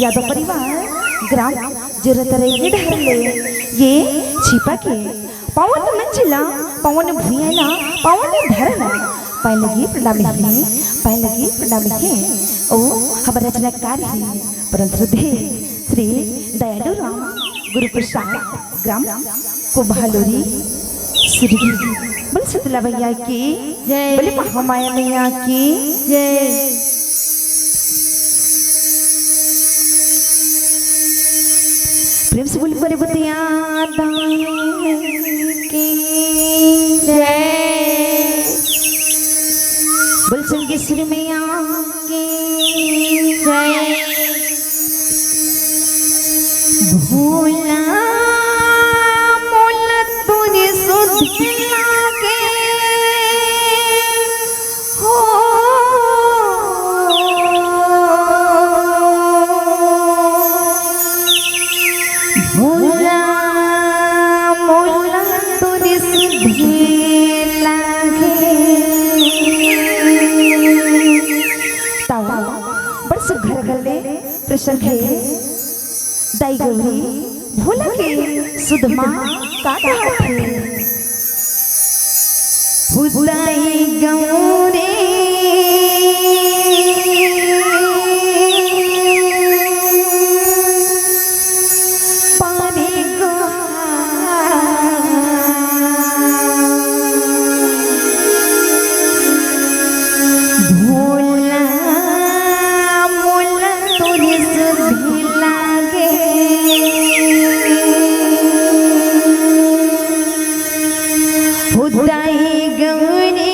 यादव परिवार ग्राम जरतरे ढहरले ये छिपा के पवन मंजिला पवन भुयाला पवन धरला पैलगी प्रणामी है ओ हमारे रचनाकार है परंतु दे श्री दयालु राम गुरु प्रसाद ग्राम कोभालोरी श्री बोल शीतला भैया की जय बोले महामाया मैया की जय। प्रेम से बोली बड़े बतिया की जय बोल संगेश्वरी मैया की जय। भोला मोला तूने सुधिला के हो भोला मोला तूने सुधिला के तावा बरस घर गले प्रसन्न है दाई गौरी भोला के सुधमा काका थे हुदाई गौरी पानी भोला मोला तोरे सुधिला हुदाई गौरी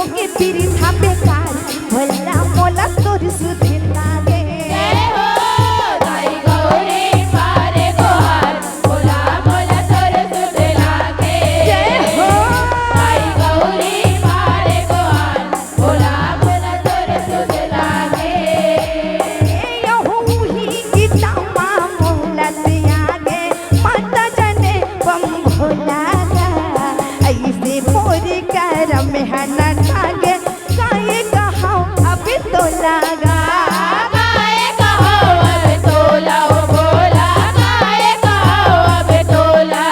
होके तेरी था बेकार भला मोला तोर सुधे लागे जय हो दाई गौरी पारे गोहार भोला मोला तोर सुधे लागे जय हो दाई गौरी पारे गोहार भोला मोला तोर सुधे लागे यहू ही गीता माँ मोला ते आगे माता जने बम भोला ऐसे मोरी कर मेहनत आगे काहे कहा अब तो लगा काहे कहो अब तोला ओ भोला काहे कहो अब तोला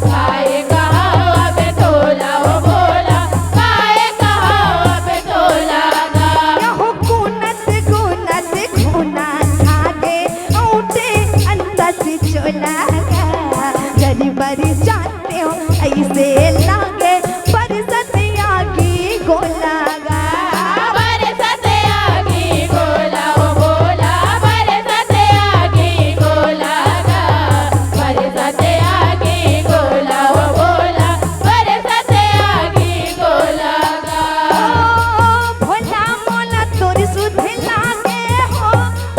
काहे कहो अब तोला ओ भोला काहे कहो अब तोला यहू गुनत गुनत गुना आगे उठे अंदर से चला जरी बरी जाते हो ऐसे लागे बरसत आगे गोला बरसते आगी गोला ओ भोला बरसते आगी गोला बरसते आगी गोला ओ भोला बरसते आगी गोला भोला मोला तोर सुधे लागे हो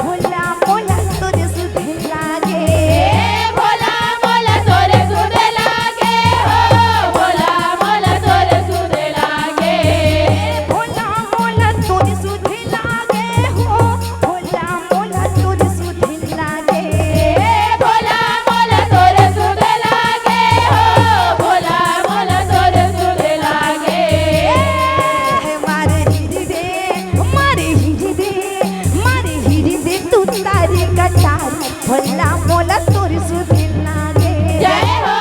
भोला मोला तोर सुधे लागे भोला मोला तोरे सुधे लागे हो भोला मोला तोरे सुधे लागे भोला मोला तोर सुधे लागे हो भोला मोला तोर सुधे लागे भोला मोला तोरे सुधे लागे हो भोला मोला तोरे सुधे लागे मारे हिरी दे मारे हिरी दे मारे हिरी दे तू तारी कटार भोला मोला तोर सुधे लागे जय हो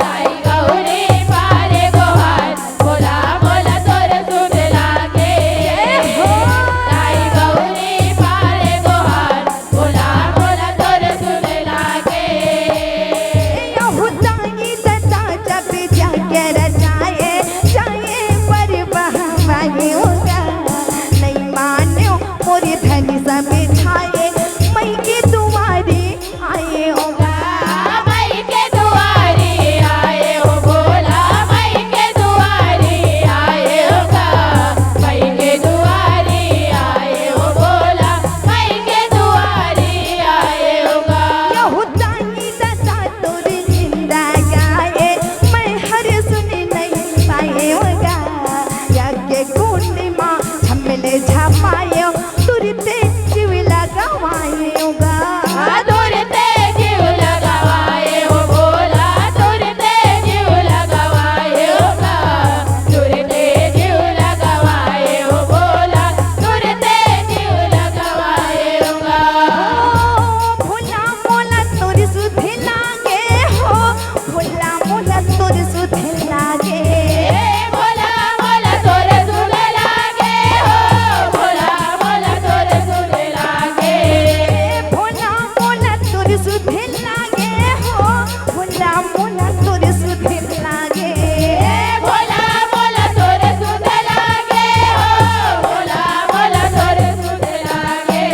दाई गौरी पारे गोहार भोला मोला तोरे सुधे लागे जय हो दाई गौरी पारे गोहार भोला मोला तोरे सुधे लागे यहू दाई दता जब जाके रचाए जाए पर बहवाए होगा नहीं मान्यो मोरे धनी सब छाए मई के दुआरे आए होगा मई के दुआरे आए हो भोला मई के दुआरे आए होगा मई के दुआरे आए हो भोला मई के दुआरे आए होगा यहू दाई दता तोरे जिंदा गाए मैं हर सुने नहीं पाए होगा यज्ञ कुंड माँ झमले झमाए तुरते जीव लगावाए होगा तुरते जीव लगावाए हो भोला तुरते जीव लगावाए होगा तुरते जीव लगावाए हो भोला तुरते जीव लगावाए होगा भोला मोला तोर सुधे लागे हो भोला मोला तोर सुधे लागे भोला मोला तोरे सुधे लागे हो भोला मोला तोरे सुधे लागे भोला मोला तोर सुधे लागे हो भोला मोला तोर सुधे लागे भोला मोला तोरे सुधे लागे हो भोला मोला तोरे सुधे लागे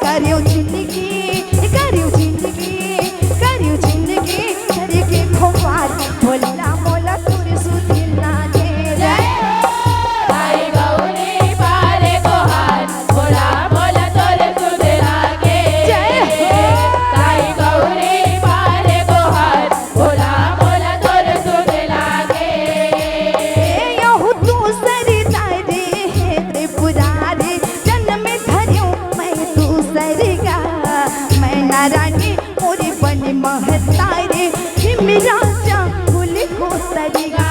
करियो जिंदगी करियो जिंदगी करियो जिंदगी करके खुमार भोला मोला तोर सुधे लागे जय हो दाई गौरी पारे गोहार भोला मोला तोरे सुधे लागे जय हो दाई गौरी पारे गोहार भोला मोला तोरे सुधे लागे यहू तू सरी तारे है त्रिपुरारी जन्म धर्यो मैं तू सरिगा मैं नारायणी मोरी बनी महतारे मेरा चाकुल को सरिगा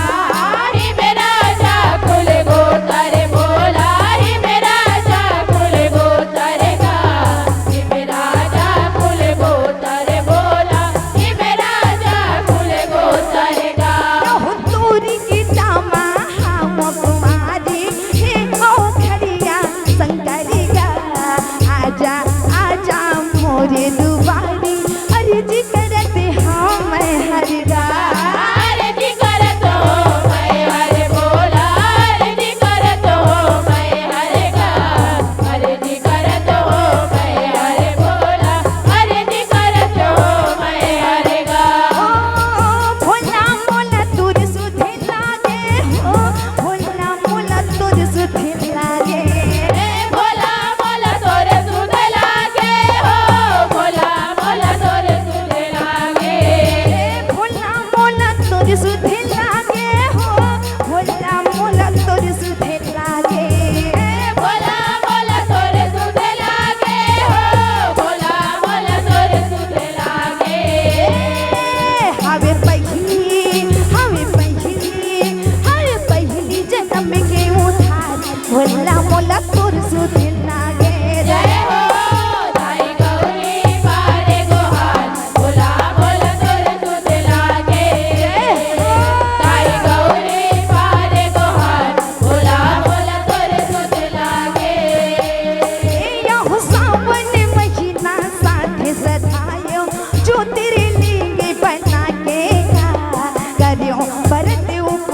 ही मेरा चाकुल गोतारे भोला ही मेरा चाकुल गोतारेगा ही मेरा चाकुल गोतारे भोला ही मेरा चाकुल गोतारेगा यहू तोरी की दामा हम कुमारी है ओ खड़िया शंकरिगा आजा आजा मोरे दुबारी अर्जी करते हाँ मैं हरिगा अरे जी करतो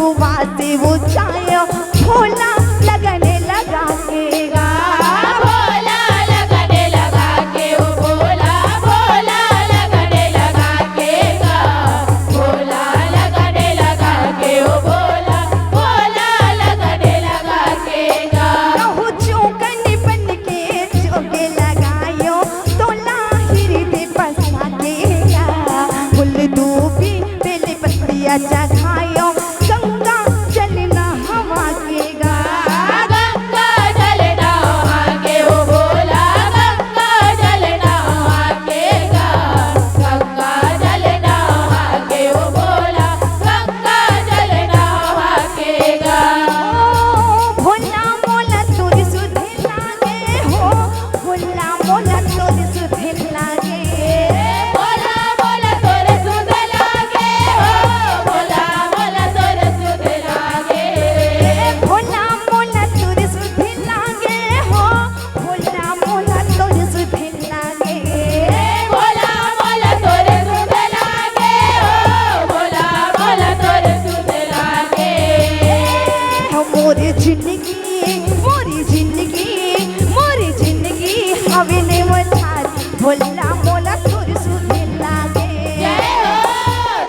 दुआ से वो चायो भोला लगने लगा के गा भोला लगने लगा के ओ भोला भोला लगने लगा के गा भोला लगने लगा के ओ भोला भोला लगने लगा के गा रहु चौकन बन के चौके लगायो तोला हृदय पसा के गा फूल दूबी बेले पत्तियां चढ़ायो गंगा जलना हवा के गा गंगा जलना आके ओ भोला गंगा जलना आके गा गंगा जलना आके ओ भोला गंगा जलना आके गा भोला मोला तोर सुधे लागे हो भोला मोला तोर सुधे लागे भोला भोला तोरे सुध लागे हो भोला भोला तोरे सुध लागे भोला मोला तोर सुधे लागे हो भोला मोला तोर सुधे लागे भोला भोला तोरे सुध लागे हो भोला भोला तोरे सुध लागे मोरी जिंदगी हवे ने मझार भोला मोला तोर सुधे लागे जय हो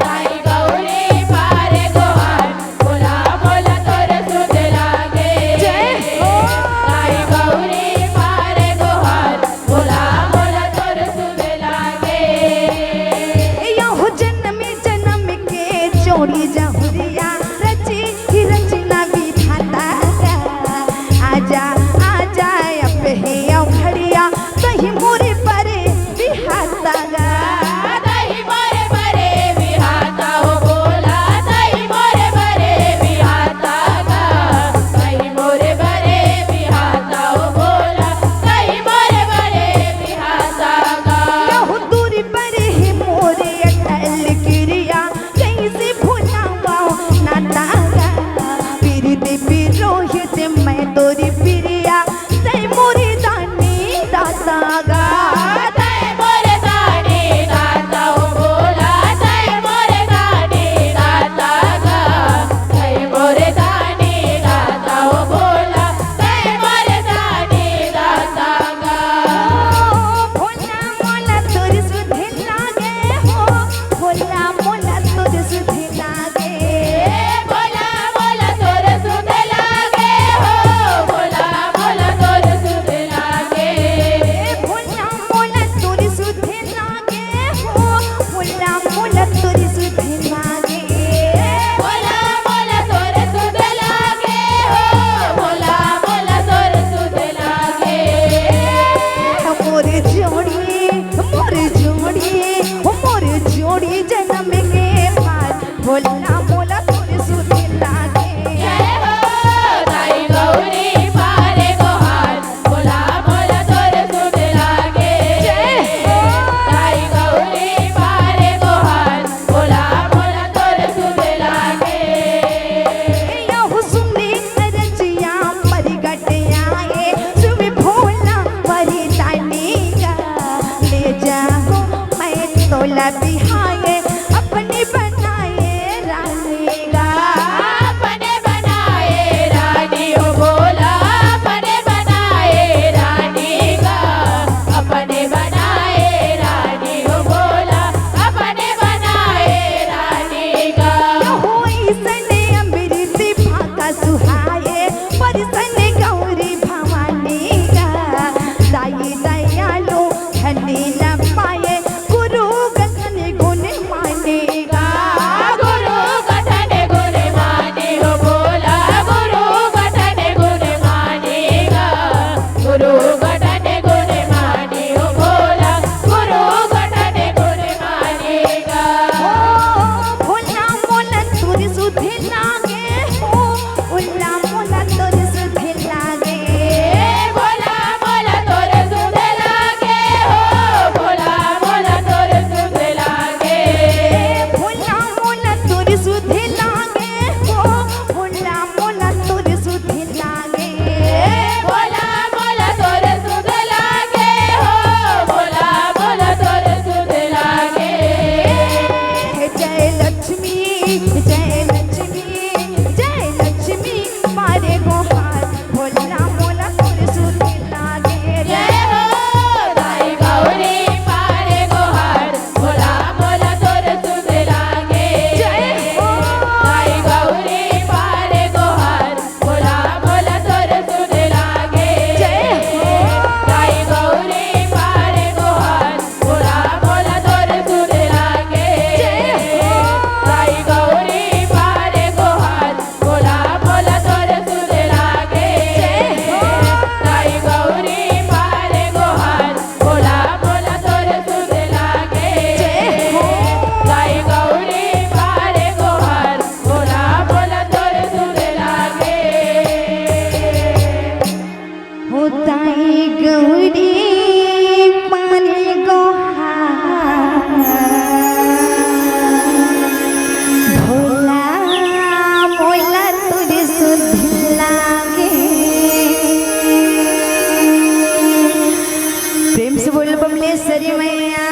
ताई गौरी पारे गोहार भोला भोला तोरे सुध लागे जय हो ताई गौरी पारे गोहार भोला भोला तोरे सुध लागे यहो जन्म के चोरी जहुरिया रची ही रचना विधाता बोल बमलेश्वरी मैया